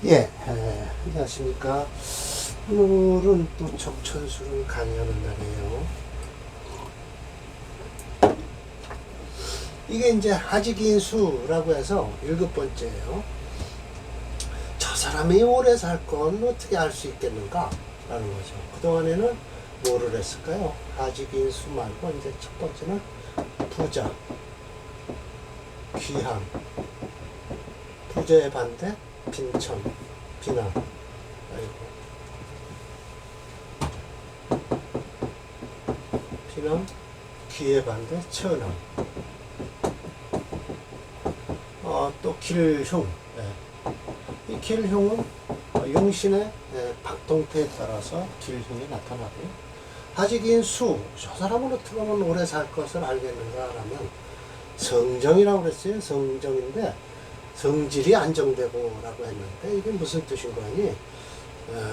예, 안녕하십니까. 오늘은 또 적천수를 강의하는 날이에요. 이게 이제 하직인수라고 해서 7번째예요. 저 사람이 오래 살 건 어떻게 알 수 있겠는가? 라는 거죠. 그동안에는 뭐를 했을까요? 하직인수 말고 이제 첫 번째는 부자, 귀함, 부자의 반대, 빈천, 비난. 아이고. 비난, 귀의 반대, 천함. 또 길흉. 이 길흉은 용신의 박동태에 따라서 길흉이 나타나고요. 하직인수, 저 사람은 어떻게 하면 오래 살 것을 알겠는가 하면 성정이라고 그랬어요. 성정인데 성질이 안정되고 라고 했는데 이게 무슨 뜻인 거니?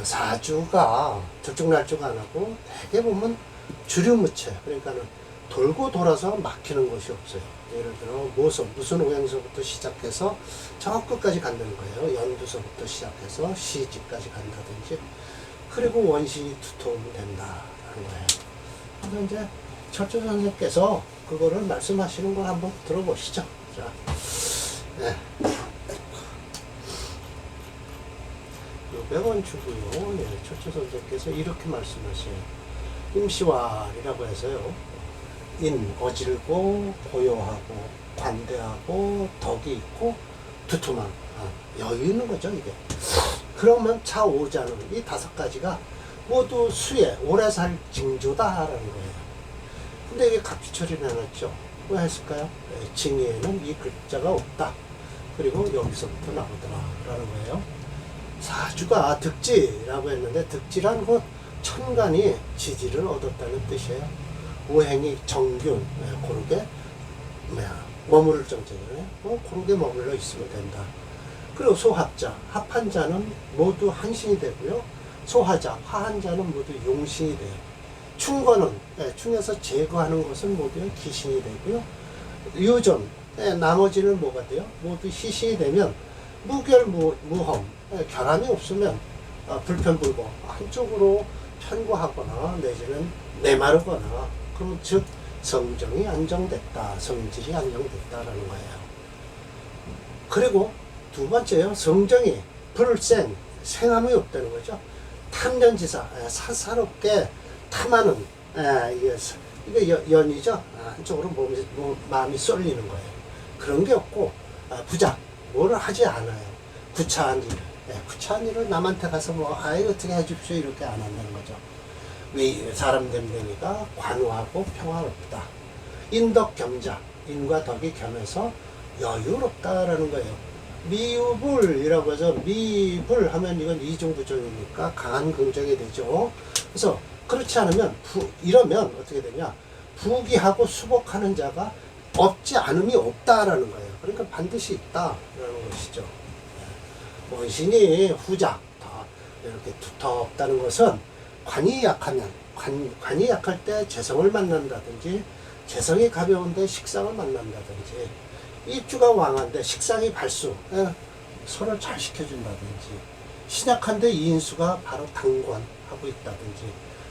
사주가 들쭉날쭉 안 하고 대개 보면 주류무체, 그러니까는 돌고 돌아서 막히는 것이 없어요. 예를 들어 무슨 오행서부터 시작해서 저 끝까지 간다는 거예요. 연두서부터 시작해서 시집까지 간다든지, 그리고 원신이 두터우면 된다라는 거예요. 그래서 이제 철조 선생님께서 그거를 말씀하시는 걸 한번 들어보시죠. 자, 네. 500원 주고요. 예, 철조 선생님께서 이렇게 말씀하셔요. 임시활이라고 해서요. 어질고 고요하고 관대하고 덕이 있고 두툼한 여유 있는 거죠 이게. 그러면 차오자는 이 5가지가 모두 수에 오래 살 징조다라는 거예요. 근데 이게 갑주철이 나눴죠. 왜 했을까요? 징의에는 이 글자가 없다. 그리고 여기서부터 나오더라라는 거예요. 사주가 득지라고 했는데 득지란 건 천간이 지지를 얻었다는 뜻이에요. 오행이 정균, 고르게 머무를 정책이네. 고르게 머물러 있으면 된다. 그리고 소합자, 합한 자는 모두 한신이 되고요. 소하자, 화한 자는 모두 용신이 돼요. 충거는 충에서 제거하는 것은 모두 기신이 되고요. 유전, 나머지는 뭐가 돼요? 모두 희신이 되면 무결, 무험, 결함이 없으면 불편불고 한쪽으로 편고하거나 내지는 내마르거나, 그럼 즉 성정이 안정됐다, 성질이 안정됐다라는 거예요. 그리고 두 번째요, 성정이 불생, 생함이 없다는 거죠. 탐연지사, 사사롭게 탐하는, 이게 연이죠. 한쪽으로 마음이 쏠리는 거예요. 그런 게 없고, 부작, 뭐를 하지 않아요. 구차한 일, 구차한 일을 남한테 가서 어떻게 해줍시오 이렇게 안 한다는 거죠. 왜 사람 됨되니까 관우하고 평화롭다. 인덕겸자, 인과 덕이 겸해서 여유롭다라는 거예요. 미유불이라고 해서 미불 하면 이건 이중부정이니까 강한 긍정이 되죠. 그래서 그렇지 않으면 이러면 어떻게 되냐? 부귀하고 수복하는 자가 없지 않음이 없다라는 거예요. 그러니까 반드시 있다라는 것이죠. 원신이 후작, 이렇게 두텁다는 것은 관이 약하면, 관이 약할 때 재성을 만난다든지, 재성이 가벼운데 식상을 만난다든지, 입주가 왕한데 식상이 발수, 손을 잘 시켜준다든지, 신약한데 이인수가 바로 당관하고 있다든지,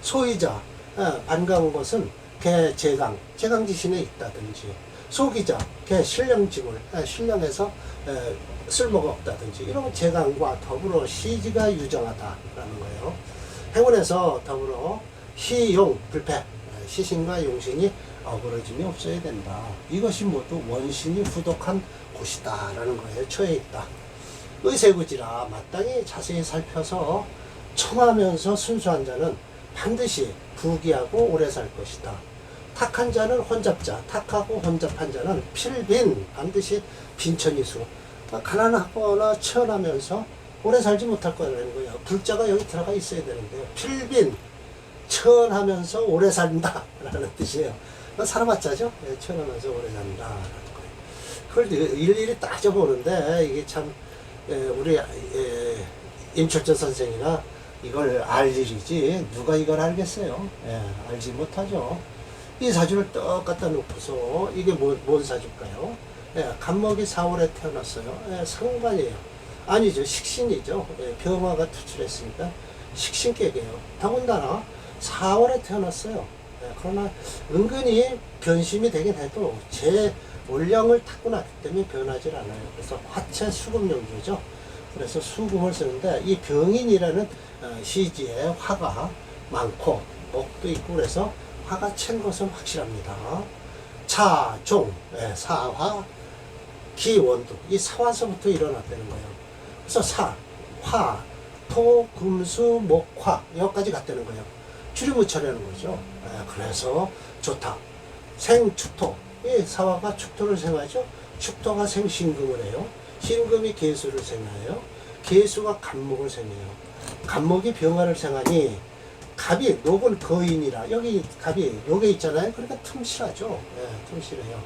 소이자, 반가운 것은 개 제강지신에 있다든지, 소기자, 개 신령지물, 신령해서 쓸모가 없다든지, 이런 제강과 더불어 시지가 유정하다라는 거예요. 행운에서 더불어 희용, 불패, 시신과 용신이 어그러짐이 없어야 된다. 이것이 모두 원신이 후독한 곳이다 라는 거예요. 처해 있다. 의세구지라 마땅히 자세히 살펴서 청하면서 순수한 자는 반드시 부귀하고 오래 살 것이다. 탁한 자는 혼잡자, 탁하고 혼잡한 자는 필빈, 반드시 빈천이수, 가난하거나 천하면서 오래 살지 못할 거라는 거예요. 불자가 여기 들어가 있어야 되는데요. 필빈, 천하면서 오래 산다 라는 뜻이에요. 살아봤자죠? 천하면서 오래 산다 라는 거예요. 그걸 일일이 따져보는데 이게 참 우리 임철전 선생이나 이걸 알 일이지 누가 이걸 알겠어요? 알지 못하죠. 이 사주를 떡 갖다 놓고서 이게 뭔 사주일까요? 간목이 4월에 태어났어요. 상관이에요. 아니죠. 식신이죠. 예, 병화가 투출했으니까 식신격이에요. 더군다나 4월에 태어났어요. 예, 그러나 은근히 변심이 되긴 해도 제 원령을 타고났기 때문에 변하지 않아요. 그래서 화체 수금용조죠. 그래서 수금을 쓰는데 이 병인이라는 시지에 화가 많고 목도 있고 그래서 화가 챈 것은 확실합니다. 차, 종, 사화, 기, 원두 이 사화서부터 일어났다는 거예요. 그래서 사, 화, 토, 금수, 목, 화 여기까지 갔다는 거예요. 주리무처라는 거죠. 그래서 좋다. 생축토 이 사화가 축토를 생하죠. 축토가 생신금을 해요. 신금이 계수를 생하여요. 계수가 간목을 생해요. 간목이 병화를 생하니 갑이 녹은 거인이라 여기 갑이 요게 있잖아요. 그러니까 틈실하죠. 틈실해요.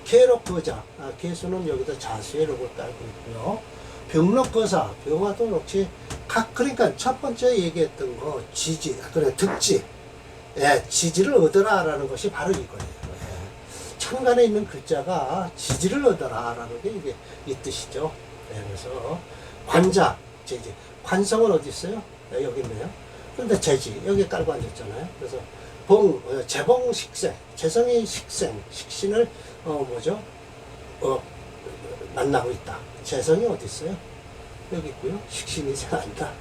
계록 거자 계수는 여기다 자수의 록을 깔고 있고요. 병록거사 병화도 역시 그러니까 첫 번째 얘기했던 거 지지 그래 득지 지지를 얻어라라는 것이 바로 이거예요. 천간에 있는 글자가 지지를 얻어라라는 게 이게 이 뜻이죠. 그래서 관자 제지 관성은 어디 있어요? 여기 있네요. 그런데 제지 여기 깔고 앉았잖아요. 그래서 재봉 식생 재성이 식생 식신을 만나고 있다. 재성이 어디 있어요? 여기 있고요. 식신이 생한다.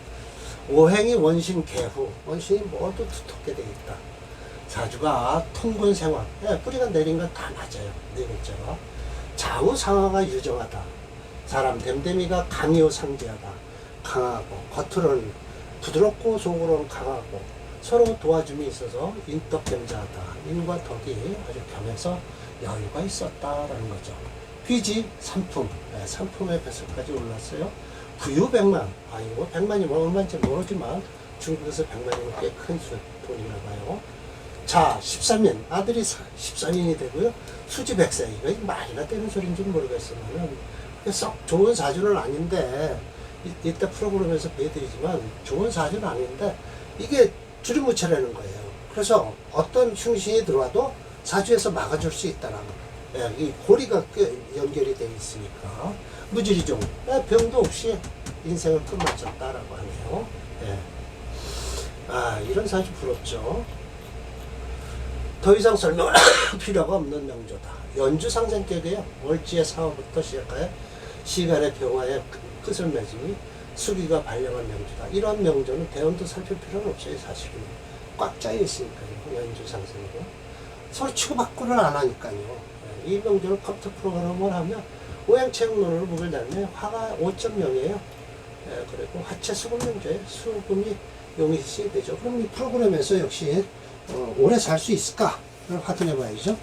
오행이 원신 개후 원신이 모두 두텁게 되어 있다. 사주가 통근 생활 뿌리가 내린 건 다 맞아요. 네 글자가 좌우 상하가 유정하다. 사람 댐댐이가 강요 상제하다. 강하고 겉으로는 부드럽고 속으로는 강하고 서로 도와줌이 있어서 인덕겸자하다. 인과 덕이 아주 겸해서 여유가 있었다라는 거죠. 휘지 삼품 삼품의 뱃속까지 올랐어요. 부유백만 이거 백만이 얼마인지 모르지만 중국에서 백만이면 꽤 큰 돈이나 봐요. 자 13인 아들이 13인이 되고요. 수지 100세 이거 말이나 되는 소리인지 모르겠으면 썩 좋은 사주는 아닌데 이때 프로그램에서 보여드리지만 좋은 사주는 아닌데 이게 주리무처라는 거예요. 그래서 어떤 흉신이 들어와도 사주에서 막아줄 수 있다는 이 고리가 연결이 되어 있으니까 무지리종 병도 없이 인생을 끝마쳤다라고 하네요. 이런 사주 부럽죠. 더 이상 설명할 필요가 없는 명조다. 연주상생격이에요. 월지의 사화부터 시작하여 시간의 병화의 끝을 맺으니 수기가 발령한 명조다. 이런 명조는 대원도 살필 필요는 없어요. 사실은 꽉 짜여 있으니까요. 연주상생이고 서로 치고받고는 안 하니까요. 이 명조를 컴퓨터 프로그램을 하면 오행체육론으로 보게 되면 화가 5.0이에요. 그리고 하체 수금 명조에 수금이 용이시 되죠. 그럼 이 프로그램에서 역시 오래 살 수 있을까? 를 확인해 봐야죠.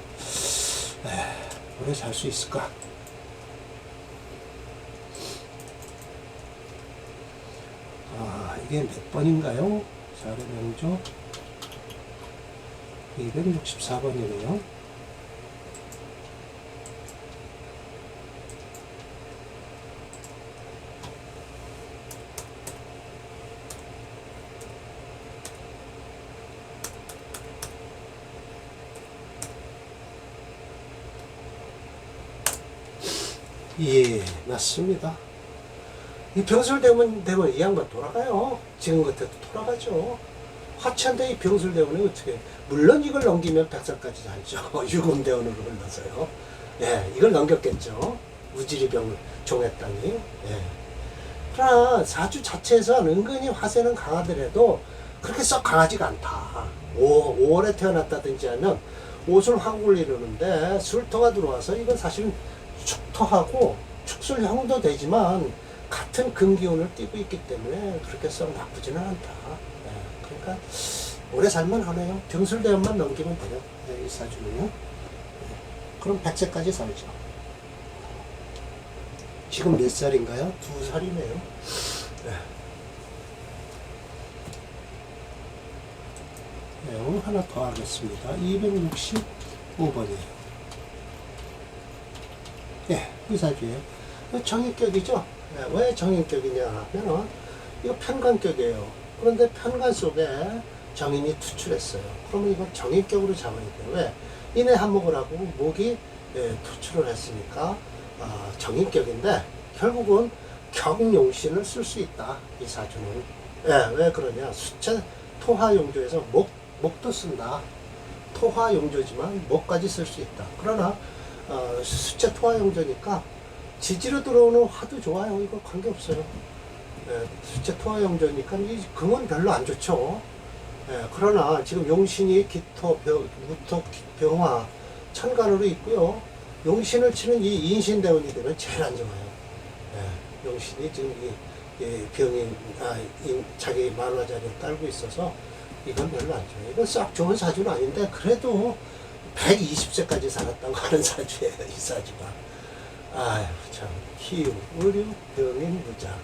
오래 살 수 있을까? 이게 몇 번인가요? 사례명조 264번이네요. 예, 맞습니다. 이 병술대문 되면 이 양반 돌아가요. 지금 같아도 돌아가죠. 화천대 이 병술대문이 어떻게, 물론 이걸 넘기면 100살까지 살죠. 유금대원으로 흘러서요. 이걸 넘겼겠죠. 우지리병을 종했다니. 그러나 사주 자체에서 은근히 화세는 강하더라도 그렇게 썩 강하지가 않다. 5월에 태어났다든지 하면 옷을 화국을 이루는데 술토가 들어와서 이건 사실 축토하고 축술형도 되지만 같은 금기운을 띠고 있기 때문에 그렇게 썩 나쁘지는 않다. 그러니까 오래 살만 하네요. 병술대원만 넘기면 돼요. 이 사주는요. 그럼 100세까지 살죠. 지금 몇 살인가요? 2살이네요. 내용 하나 더 하겠습니다. 265번이에요. 이 사주예요. 정인격이죠. 왜 정인격이냐 하면 이거 편관격이에요. 그런데 편관 속에 정인이 투출했어요. 그러면 이건 정인격으로 잡아야 돼요. 왜? 인의 한목을 하고 목이 투출을 했으니까 정인격인데 결국은 경용신을 쓸 수 있다. 이 사주는. 예, 왜 그러냐? 수체 토화용조에서 목도 쓴다. 토화용조지만 목까지 쓸 수 있다. 그러나 수체 토화용조니까 지지로 들어오는 화도 좋아요. 이거 관계없어요. 예, 수체 토화용조니까 이 금은 별로 안 좋죠. 예, 그러나 지금 용신이 기토, 무토, 병화, 천간으로 있고요. 용신을 치는 이 인신대운이 되면 제일 안 좋아요. 예, 용신이 지금 이 병인, 자기 만화자리에 딸고 있어서 이건 별로 안 좋아요. 이건 싹 좋은 사주는 아닌데 그래도 120세까지 살았다고 하는 사주예요. 이 사주가. 아휴 참 희유, 의류, 병인, 무자.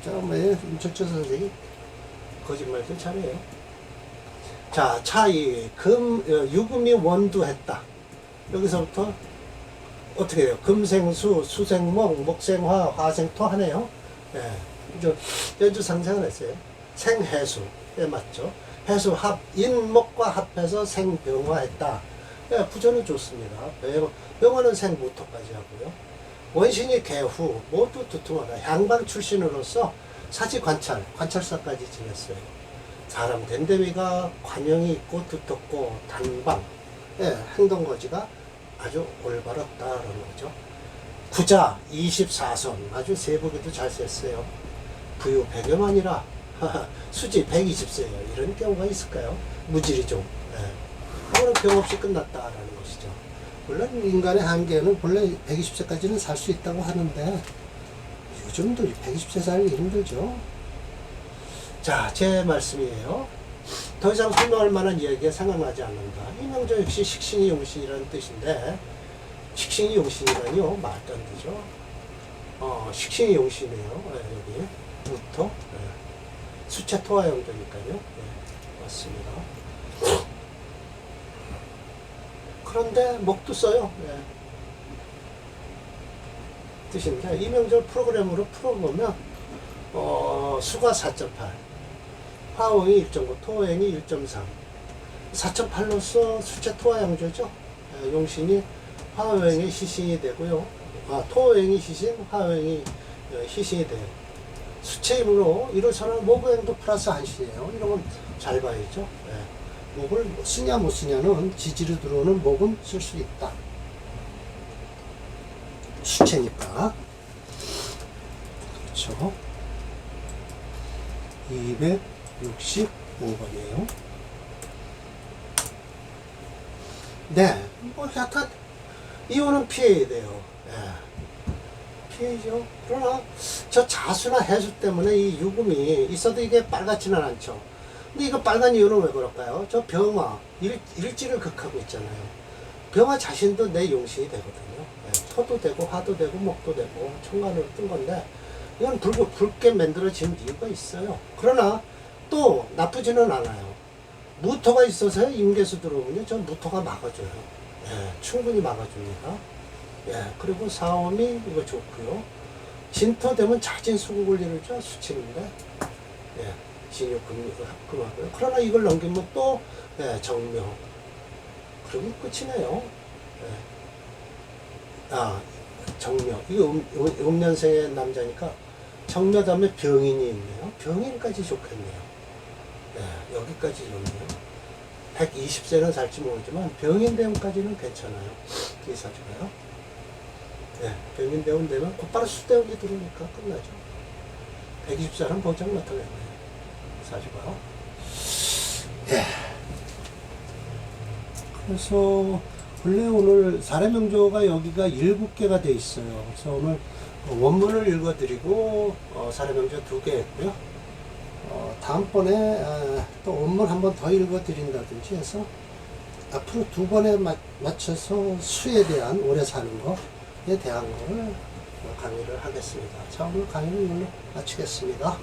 임철조 선생이 거짓말도 잘해요. 자, 차이 유금이 원두했다. 여기서부터 어떻게 돼요? 금생수, 수생목, 목생화, 화생토 하네요. 예, 연주 상생을 했어요. 생해수에 맞죠? 해수 합, 인목과 합해서 생병화했다. 예, 부전은 좋습니다. 병화는 생무토까지 하고요. 원신이 개후, 모두 두툼하다. 향방 출신으로서 사지 관찰사까지 지냈어요. 사람 된대미가 관용이 있고 두텁고 단방, 예, 행동거지가 아주 올바랐다라는 거죠. 구자 24선, 아주 세부기도 잘 썼어요. 부유 100여만이라 수지 120세예요. 이런 경우가 있을까요? 무질이 좀. 예. 그거는 병 없이 끝났다라는 것이죠. 물론 인간의 한계는 본래 120세까지는 살 수 있다고 하는데 요즘도 120세 살기 힘들죠. 자, 제 말씀이에요. 더 이상 설명할 만한 이야기가 생각나지 않는다. 이명조 역시 식신이 용신이라는 뜻인데 식신이 용신이라니요? 말도 안 되죠. 식신이 용신이에요. 네, 여기 무토, 네. 수체 토화용조니까요. 네, 맞습니다. 그런데 목도 써요. 네. 뜻인데 이명절 프로그램으로 풀어보면 수가 4.8, 화홍이 1.9, 토행이 1.3, 4.8로서 수체 토화양조죠. 용신이 화호행이 시신이 되고요. 토호행이 시신, 화호행이 시신이 돼요. 수체임으로 이루서는 모구행도 플러스 한신이에요. 이런 건 잘 봐야죠. 목을 쓰냐 못 쓰냐는 지지로 들어오는 목은 쓸 수 있다. 수체니까. 그렇죠. 265번이에요. 네, 뭐 약간 이혼은 피해야 돼요. 피해죠. 그러나 저 자수나 해수 때문에 이 유금이 있어도 이게 빨갛지는 않죠. 근데 이거 빨간 이유는 왜 그럴까요? 저 병화, 일지를 극하고 있잖아요. 병화 자신도 내 용신이 되거든요. 토도 되고 화도 되고 목도 되고 천간으로 뜬 건데 이건 붉게 만들어진 이유가 있어요. 그러나 또 나쁘지는 않아요. 무토가 있어서 임계수 들어오면요, 저 무토가 막아줘요. 충분히 막아줍니다. 그리고 사오미 이거 좋고요. 진토 되면 자진수국을 이루죠. 수치인데, 진유금하고요. 그러나 이걸 넘기면 또 정묘. 그러면 끝이네요. 정묘. 이거 음년생의 남자니까 정묘 다음에 병인이 있네요. 병인까지 좋겠네요. 여기까지 좋네요. 120세는 살지 모르지만 병인 대운까지는 괜찮아요. 이 사주가요. 병인 대운 되면 곧바로 수대운이 들어오니까 끝나죠. 120세는 보장 못하겠네요. 사주가요. 그래서 원래 오늘 사례명조가 여기가 7개가 돼 있어요. 그래서 오늘 원문을 읽어드리고 사례명조 2개 했고요. 다음번에 또 원문 한 번 더 읽어드린다든지 해서 앞으로 2번에 맞춰서 수에 대한 오래 사는 거에 대한 거를 강의를 하겠습니다. 자, 오늘 강의는 이걸로 마치겠습니다.